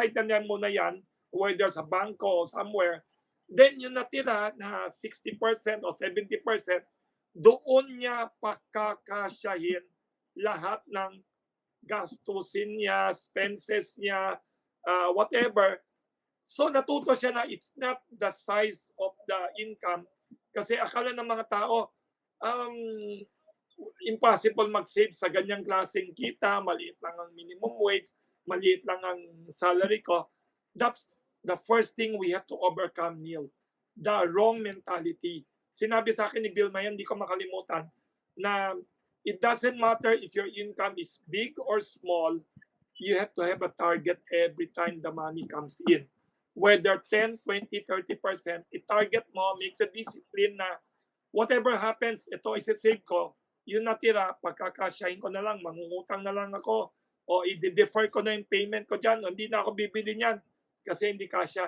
aside na muna yan, whether sa bangko o somewhere, then yung natira na 60% o 70%, doon niya pakakasyahin lahat ng gastusin niya, expenses niya, whatever. So natuto siya na it's not the size of the income kasi akala ng mga tao, um, impossible mag-save sa ganyang klaseng kita, maliit lang ang minimum wage, maliit lang ang salary ko. That's the first thing we have to overcome, Neil. The wrong mentality. Sinabi sa akin ni Bill Mayan, hindi ko makalimutan, na it doesn't matter if your income is big or small, you have to have a target every time the money comes in. Whether 10, 20, 30%, i-target mo, make the discipline na whatever happens, ito isi-save ko, yung natira, pagkakasyahin ko na lang, mangungutang na lang ako, o i-defer ko na yung payment ko dyan, o hindi na ako bibili niyan kasi hindi kasya.